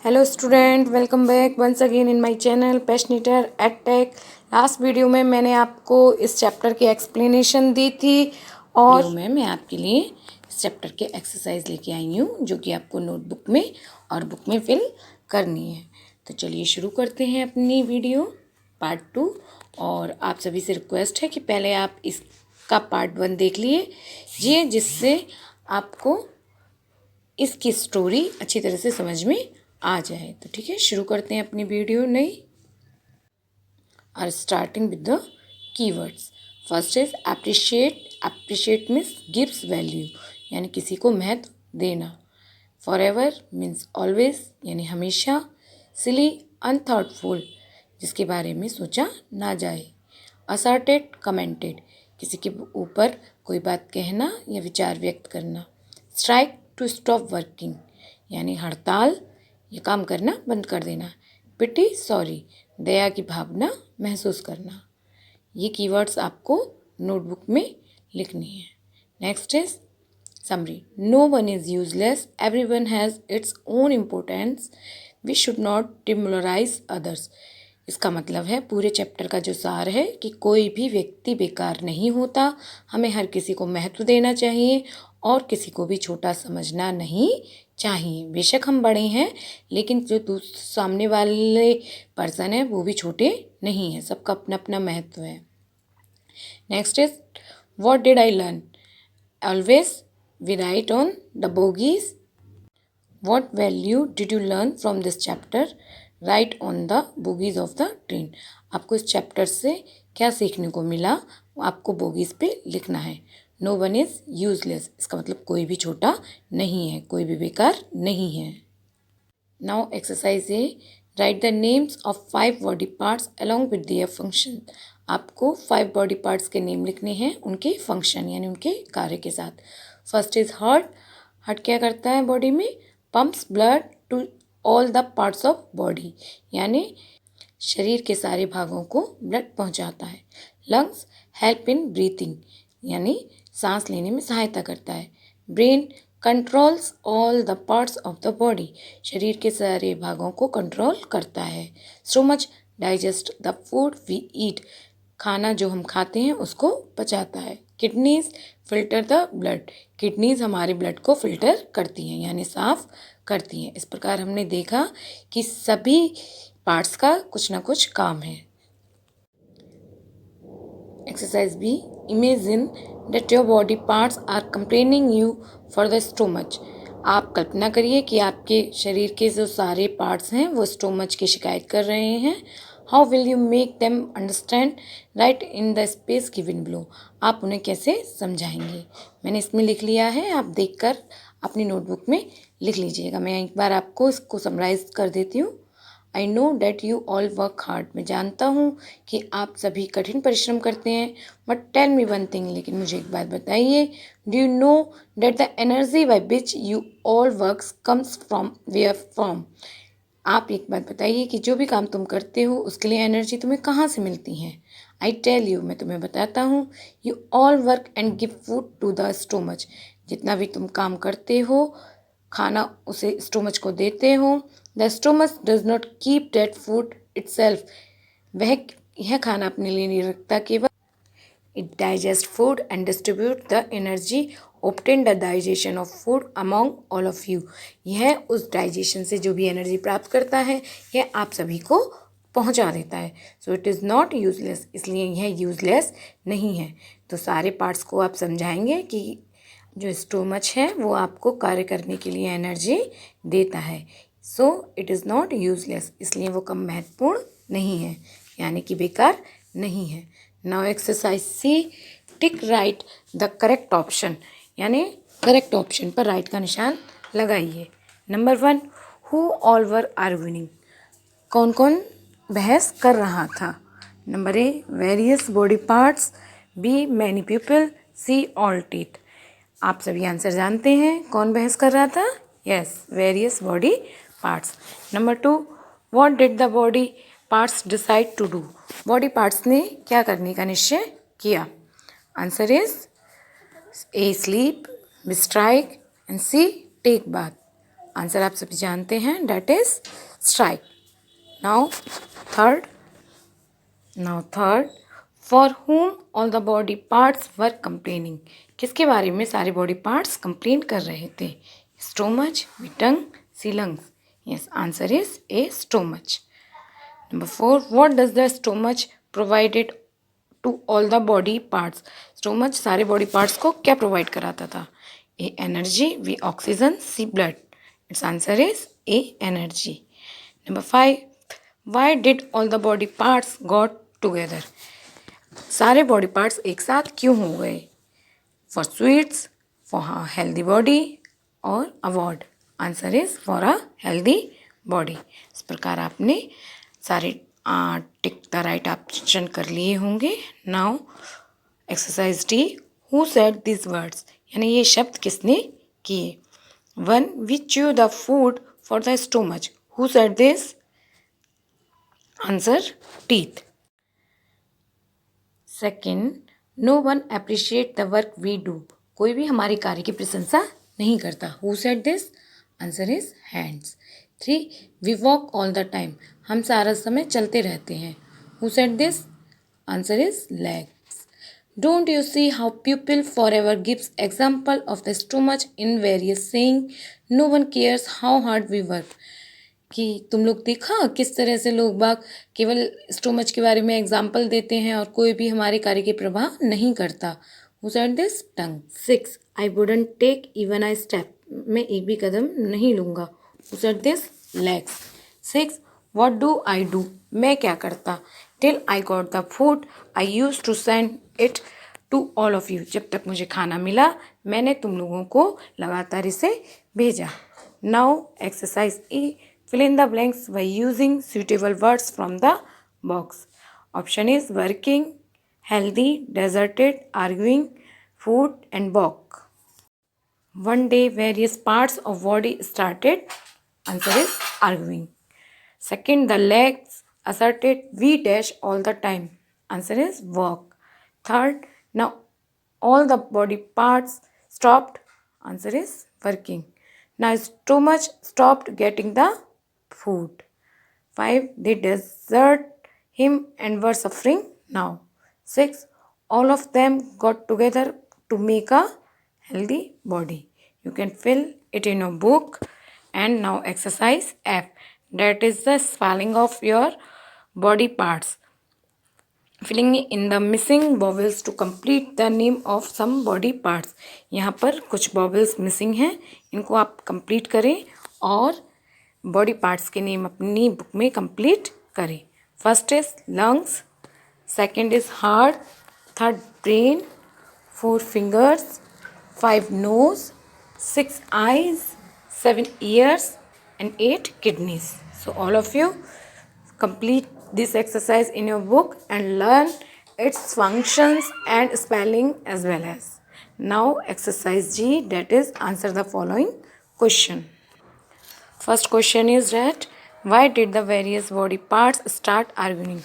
Hello student, welcome back once again in my channel Passionator EdTech. Last video में मैंने आपको इस chapter की एक्सप्लेनेशन दी थी और वीडियो में मैं आपके लिए इस चैप्टर के एक्सरसाइज लेके आई हूँ जो कि आपको नोटबुक में और बुक में फिल करनी है। तो चलिए शुरू करते हैं अपनी वीडियो पार्ट 2। और आप सभी से रिक्वेस्ट है कि पहले आप इसका पार्ट 1 देख लीजिए जिससे आपको इसकी स्टोरी अच्छी तरह से समझ में आ जाए। तो ठीक है, शुरू करते हैं अपनी वीडियो नई। Are starting with the keywords. First is appreciate. Appreciate means gives value, यानी किसी को महत्व देना। फॉरएवर मीन्स ऑलवेज, यानी हमेशा। सिली, अनथॉटफुल, जिसके बारे में सोचा ना जाए। असर्टेड, कमेंटेड, किसी के ऊपर कोई बात कहना या विचार व्यक्त करना। स्ट्राइक, टू स्टॉप वर्किंग, यानी हड़ताल या काम करना बंद कर देना। पिटी, सॉरी, दया की भावना महसूस करना। ये कीवर्ड्स आपको नोटबुक में लिखनी है। Next is summary. No one is useless, everyone has its own importance, we should not demoralize others. इसका मतलब है पूरे चैप्टर का जो सार है कि कोई भी व्यक्ति बेकार नहीं होता, हमें हर किसी को महत्व देना चाहिए और किसी को भी छोटा समझना नहीं चाहिए। बेशक हम बड़े हैं लेकिन जो सामने वाले पर्सन है वो भी छोटे नहीं हैं, सबका अपना अपना महत्व है। Next is what did I learn. Always we write on the bogies. What value did you learn from this chapter, write on the bogies of the train. आपको इस चैप्टर से क्या सीखने को मिला, आपको बोगीज पे लिखना है। नो वन इज़ यूजलेस, इसका मतलब कोई भी छोटा नहीं है, कोई भी बेकार नहीं है। Now exercise A, right the names of 5 body parts along with their function. आपको 5 बॉडी पार्ट्स के नेम लिखने हैं उनके फंक्शन यानी उनके कार्य के साथ। First is heart. हार्ट क्या करता है बॉडी में? Pumps blood to all the parts of body, यानी शरीर के सारे भागों को ब्लड पहुंचाता है। लंग्स हेल्प इन ब्रीथिंग, यानी सांस लेने में सहायता करता है। Brain controls all the parts of the body, शरीर के सारे भागों को कंट्रोल करता है। Stomach digest the food we eat, खाना जो हम खाते हैं उसको पचाता है। Kidneys filter the blood, kidneys हमारे ब्लड को फिल्टर करती हैं यानी साफ करती हैं। इस प्रकार हमने देखा कि सभी पार्ट्स का कुछ ना कुछ काम है। Exercise B, imagine that your body parts are complaining you for the stomach. आप कल्पना करिए कि आपके शरीर के जो सारे पार्ट्स हैं वो स्टोमच की शिकायत कर रहे हैं। How will you make them understand, right in the space given below. आप उन्हें कैसे समझाएंगे? मैंने इसमें लिख लिया है, आप देखकर अपनी नोटबुक में लिख लीजिएगा। मैं एक बार आपको इसको समराइज कर देती हूँ। I know that you all work hard, मैं जानता हूँ कि आप सभी कठिन परिश्रम करते हैं। But tell me one thing, लेकिन मुझे एक बात बताइए। Do you know that the energy by which you all works comes from where from. आप एक बात बताइए कि जो भी काम तुम करते हो उसके लिए एनर्जी तुम्हें कहाँ से मिलती है? आई टेल यू, मैं तुम्हें बताता हूँ। You all work and give food to the stomach, जितना भी तुम काम करते हो खाना उसे स्टोमच को देते हो। The stomach does not keep that food itself, वह यह खाना अपने लिए नहीं रखता, केवल it digest food and distribute the energy obtain the digestion of food among all of you. यह उस डाइजेशन से जो भी एनर्जी प्राप्त करता है यह आप सभी को पहुंचा देता है। So it is not useless, इसलिए यह यूजलेस नहीं है। तो सारे पार्ट्स को आप समझाएंगे कि जो स्टोमच है वो आपको कार्य करने के लिए एनर्जी देता है। So it is not useless, इसलिए वो कम महत्वपूर्ण नहीं है, यानी कि बेकार नहीं है। Now exercise C, tick right the correct option, यानी करेक्ट ऑप्शन पर राइट का निशान लगाइए। Number 1, who all were arguing, कौन कौन बहस कर रहा था? Number A, various body parts. B, many people. C, all teeth. आप सभी आंसर जानते हैं, कौन बहस कर रहा था? Yes, various body parts. Number 2, what did the body parts decide to do, body parts ने क्या करने का निश्चय किया? Answer is A, sleep, B strike and C, take bath. Answer आप सभी जानते हैं, that is strike. Now third for whom all the body parts were complaining. किसके बारे में सारे बॉडी पार्ट्स कंप्लेन कर रहे थे? Stomach, tongue, C lungs. Yes, answer is A stomach. Number 4, what does the stomach provided to all the body parts. Stomach सारे body parts को क्या प्रोवाइड कराता था? A energy, B oxygen, C blood. It's answer is A energy. Number 5, why did all the body parts got together. सारे body पार्ट्स एक साथ क्यों हो गए? For sweets, for healthy body और award. Answer is for a healthy body. इस प्रकार आपने सारे टिक द राइट ऑप्शन कर लिए होंगे। Now exercise D, who said this words, यानी ये शब्द किसने किए? 1, we chew the food for the stomach. Who said this? Answer, teeth. Second, no one appreciate the work we do. कोई भी हमारे कार्य की प्रशंसा नहीं करता। Who said this? Answer is hands. 3, we walk all the time. हम सारा समय चलते रहते हैं। Who said this? Answer is legs. Don't you see how people for ever gives example of the stomach in various saying, no one cares how hard we work. कि तुम लोग देखा किस तरह से लोग बाग केवल स्टोमच के बारे में एग्जाम्पल देते हैं और कोई भी हमारे कार्य के प्रभाव नहीं करता। Who said this? Tongue. 6, I wouldn't take even I step. मैं एक भी कदम नहीं लूँगा। Who said this? Legs. 6, what do I do. मैं क्या करता? Till I got the food I use to send it to all of you. जब तक मुझे खाना मिला मैंने तुम लोगों को लगातार इसे भेजा। Now exercise E, fill in the blanks by using suitable words from the box. Option is working, healthy, deserted, arguing, food and walk. One day various parts of body started. Answer is arguing. Second, the legs asserted we dash all the time. Answer is walk. Third, now all the body parts stopped. Answer is working. Now stomach stopped getting the food. 5, they desert him and were suffering now. 6, all of them got together to make a healthy body. You can fill it in your book. And now exercise F, that is the spelling of your body parts. Filling in the missing vowels to complete the name of some body parts. यहाँ पर कुछ vowels missing हैं, इनको आप complete करें और body parts के name अपनी बुक में कंप्लीट करें। First is lungs, second is heart, third brain, 4 fingers, 5 nose, 6 eyes, 7 ears and 8 kidneys. So all of you complete this exercise in your book and learn its functions and spelling as well as. Now exercise G, that is answer the following question. First question is that why did the various body parts start arguing?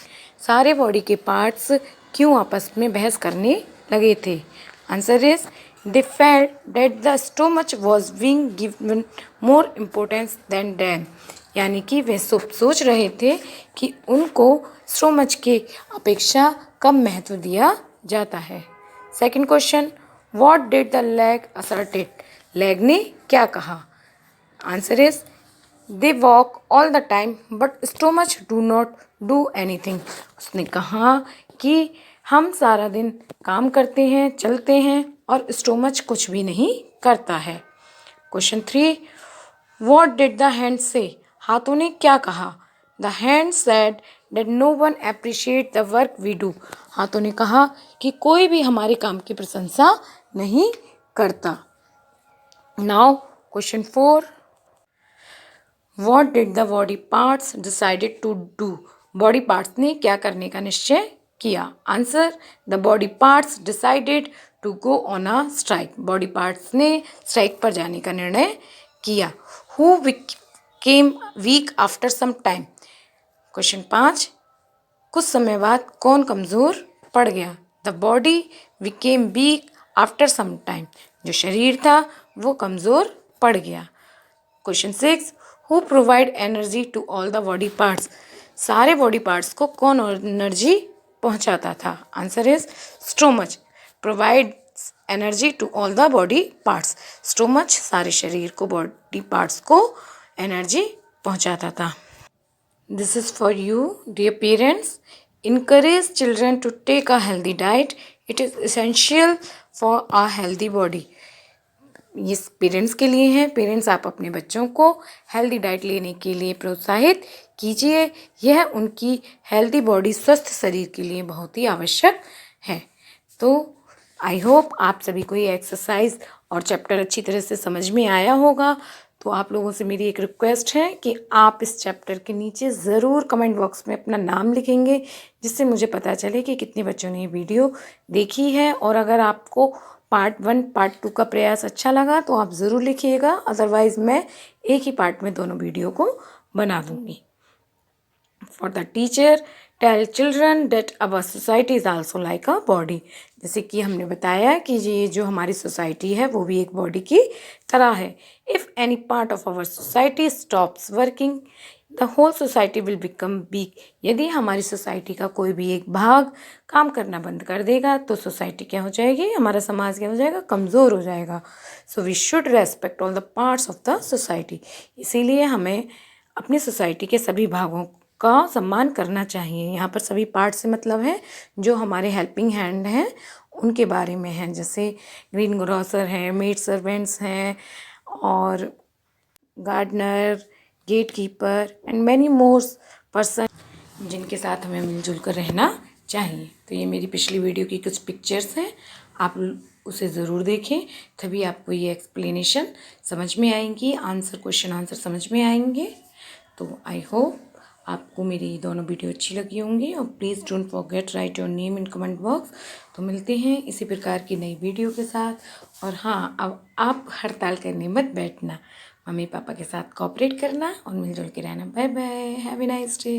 सारे body के parts क्यों आपस में बहस करने लगे थे? Answer is they felt that the stomach was being given more importance than them. यानी कि वे सोच रहे थे कि उनको स्टोमच के अपेक्षा कम महत्व दिया जाता है। Second question, what did the leg asserted. Leg ने क्या कहा? Answer is they walk all the time but stomach do not do anything. उसने कहा कि हम सारा दिन काम करते हैं, चलते हैं और स्टोमच कुछ भी नहीं करता है। Question 3, what did the hand say. हाथों ने क्या कहा? The hand said that no one appreciate the work we do. हाथों ने कहा कि कोई भी हमारे काम की प्रशंसा नहीं करता। Now question 4, what did the body parts decided to do. Body parts ने क्या करने का निश्चय किया? Answer, the body parts decided to go on a strike. Body parts ने स्ट्राइक पर जाने का निर्णय किया। Who became weak after some time. Question 5, कुछ समय बाद कौन कमज़ोर पड़ गया? The body became weak after some time. जो शरीर था वो कमज़ोर पड़ गया। Question 6, who provide energy to all the body parts? सारे बॉडी पार्ट्स को कौन एनर्जी पहुंचाता था? Answer is stomach provides energy to all the body parts. Stomach सारे शरीर को, बॉडी पार्ट्स को एनर्जी पहुंचाता था। This is for you dear parents. Encourage children to take a healthy diet. It is essential for a healthy body. ये parents के लिए है। पेरेंट्स आप अपने बच्चों को हेल्दी डाइट लेने के लिए प्रोत्साहित कीजिए। यह उनकी हेल्दी बॉडी, स्वस्थ शरीर के लिए बहुत ही आवश्यक है। तो आई होप आप सभी को ये एक्सरसाइज और चैप्टर अच्छी तरह से समझ में आया होगा। तो आप लोगों से मेरी एक रिक्वेस्ट है कि आप इस चैप्टर के नीचे ज़रूर कमेंट बॉक्स में अपना नाम लिखेंगे, जिससे मुझे पता चले कि कितने बच्चों ने ये वीडियो देखी है। और अगर आपको पार्ट 1 पार्ट 2 का प्रयास अच्छा लगा तो आप ज़रूर लिखिएगा, अदरवाइज़ मैं एक ही पार्ट में दोनों वीडियो को बना दूँगी। For the teacher tell children that our society is also like a body. जैसे कि हमने बताया कि ये जो हमारी सोसाइटी है वो भी एक बॉडी की तरह है। If any part of our society stops working the whole society will become weak. यदि हमारी सोसाइटी का कोई भी एक भाग काम करना बंद कर देगा तो सोसाइटी क्या हो जाएगी, हमारा समाज क्या हो जाएगा, कमज़ोर हो जाएगा। So we should respect all the parts of the society. इसीलिए हमें अपनी सोसाइटी के सभी भागों का सम्मान करना चाहिए। यहाँ पर सभी पार्ट से मतलब है जो हमारे हेल्पिंग हैंड हैं उनके बारे में है, जैसे ग्रीन ग्रोसर हैं, मेड सर्वेंट्स हैं, और gardener, gatekeeper and many more person, जिनके साथ हमें मिलजुल कर रहना चाहिए। तो ये मेरी पिछली वीडियो की कुछ पिक्चर्स हैं, आप उसे ज़रूर देखें, तभी आपको ये एक्सप्लेनेशन समझ में आएंगी, क्वेश्चन आंसर समझ में आएंगे। तो आई होप आपको मेरी दोनों वीडियो अच्छी लगी होंगी। और please don't forget right your name in comment box. तो मिलते हैं इसी प्रकार की नई वीडियो के साथ। और हाँ, अब आप हड़ताल करने मत बैठना, मम्मी पापा के साथ कोऑपरेट करना और मिलजुल के रहना। Bye bye, have a nice day.